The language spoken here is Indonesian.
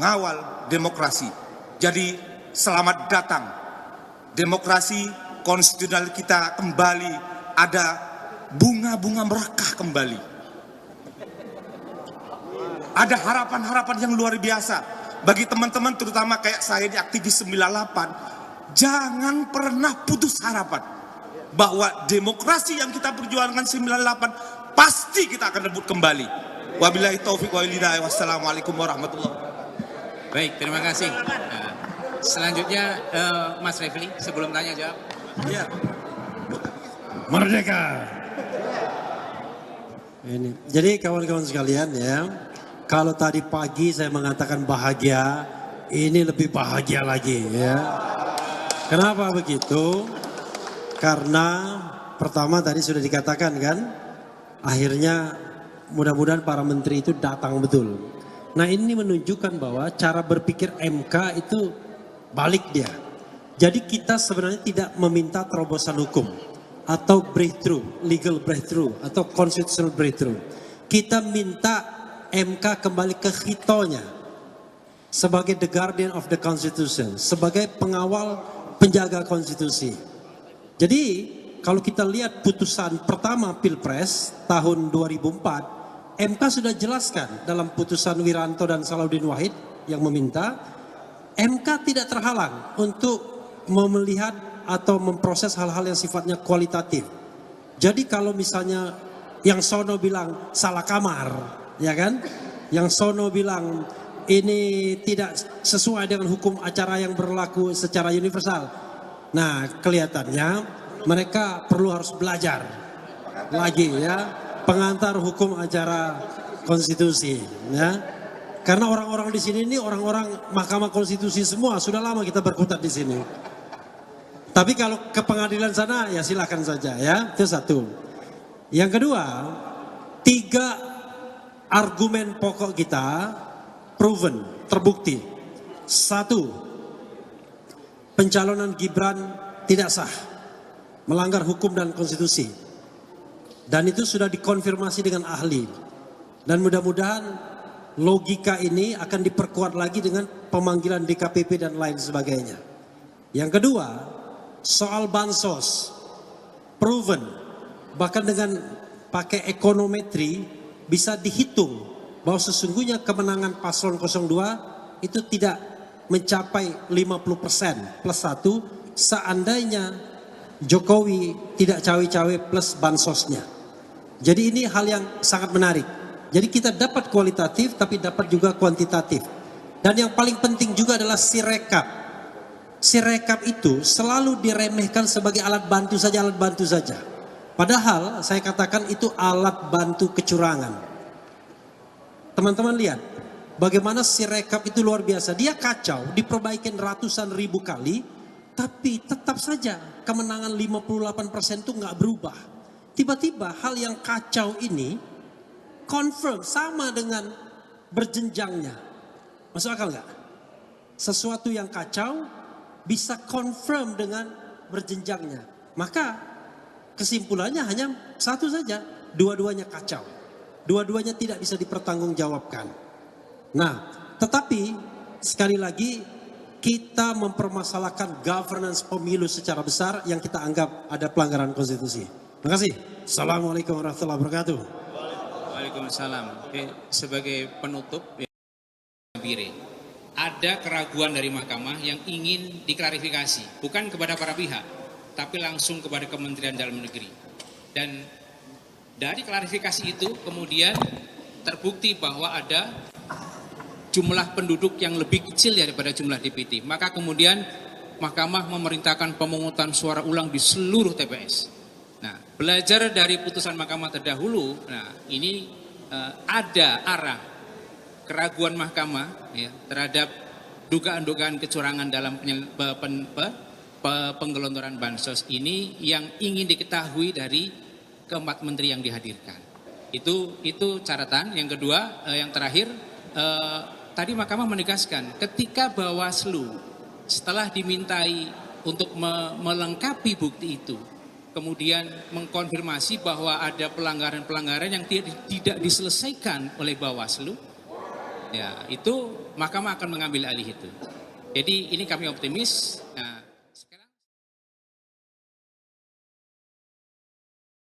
mengawal demokrasi. Jadi selamat datang. Demokrasi konstitusional kita kembali ada bunga-bunga merekah kembali. Ada harapan-harapan yang luar biasa bagi teman-teman, terutama kayak saya di aktivis 98. Jangan pernah putus harapan bahwa demokrasi yang kita perjuangkan 98 pasti kita akan rebut kembali. Wabillahi taufiq wal hidayah. Wassalamualaikum warahmatullahi wabarakatuh. Baik, terima kasih. Selanjutnya Mas Refli, sebelum tanya jawab. Ya. Merdeka. Ini. Jadi kawan-kawan sekalian ya, kalau tadi pagi saya mengatakan bahagia, ini lebih bahagia lagi ya. Kenapa begitu? Karena pertama tadi sudah dikatakan kan, akhirnya mudah-mudahan para menteri itu datang betul. Nah ini menunjukkan bahwa cara berpikir MK itu balik dia. Jadi kita sebenarnya tidak meminta terobosan hukum atau breakthrough, legal breakthrough atau constitutional breakthrough. Kita minta MK kembali ke hitonya sebagai the guardian of the constitution, sebagai pengawal penjaga konstitusi. Jadi kalau kita lihat putusan pertama Pilpres tahun 2004, MK sudah jelaskan dalam putusan Wiranto dan Salahuddin Wahid yang meminta MK tidak terhalang untuk melihat atau memproses hal-hal yang sifatnya kualitatif. Jadi kalau misalnya yang sono bilang salah kamar, ya kan? Yang sono bilang ini tidak sesuai dengan hukum acara yang berlaku secara universal. Nah, kelihatannya mereka perlu harus belajar lagi ya, pengantar hukum acara konstitusi ya. Karena orang-orang di sini ini orang-orang Mahkamah Konstitusi semua, sudah lama kita berkutat di sini. Tapi kalau ke pengadilan sana ya silakan saja ya, itu satu. Yang kedua, 3 argumen pokok kita proven, terbukti. 1, pencalonan Gibran tidak sah, melanggar hukum dan konstitusi. Dan itu sudah dikonfirmasi dengan ahli. Dan mudah-mudahan logika ini akan diperkuat lagi dengan pemanggilan DKPP dan lain sebagainya. Yang kedua, soal bansos, proven, bahkan dengan pakai ekonometri bisa dihitung bahwa sesungguhnya kemenangan paslon 02 itu tidak mencapai 50% plus 1 seandainya Jokowi tidak cawe-cawe plus bansosnya. Jadi ini hal yang sangat menarik. Jadi kita dapat kualitatif tapi dapat juga kuantitatif. Dan yang paling penting juga adalah sirekap. Sirekap itu selalu diremehkan sebagai alat bantu saja. Padahal saya katakan itu alat bantu kecurangan. Teman-teman lihat bagaimana sirekap itu luar biasa. Dia kacau, diperbaikin ratusan ribu kali, tapi tetap saja kemenangan 58% itu nggak berubah. Tiba-tiba hal yang kacau ini confirm sama dengan berjenjangnya. Masuk akal nggak? Sesuatu yang kacau bisa confirm dengan berjenjangnya. Maka kesimpulannya hanya satu saja, dua-duanya kacau. Dua-duanya tidak bisa dipertanggungjawabkan. Nah, tetapi sekali lagi kita mempermasalahkan governance pemilu secara besar yang kita anggap ada pelanggaran konstitusi. Terima kasih. Assalamualaikum warahmatullahi wabarakatuh. Waalaikumsalam. Oke, sebagai penutup, ada keraguan dari mahkamah yang ingin diklarifikasi, bukan kepada para pihak, tapi langsung kepada Kementerian Dalam Negeri. Dan dari klarifikasi itu kemudian terbukti bahwa ada jumlah penduduk yang lebih kecil daripada jumlah DPT. Maka kemudian mahkamah memerintahkan pemungutan suara ulang di seluruh TPS. Nah, belajar dari putusan mahkamah terdahulu, nah ini ada arah keraguan mahkamah ya, terhadap dugaan-dugaan kecurangan dalam penggelontoran bansos ini yang ingin diketahui dari keempat menteri yang dihadirkan. Itu catatan. Yang kedua, yang terakhir, tadi mahkamah menegaskan ketika Bawaslu setelah dimintai untuk melengkapi bukti itu, kemudian mengkonfirmasi bahwa ada pelanggaran-pelanggaran yang tidak diselesaikan oleh Bawaslu, ya itu Mahkamah akan mengambil alih itu. Jadi ini kami optimis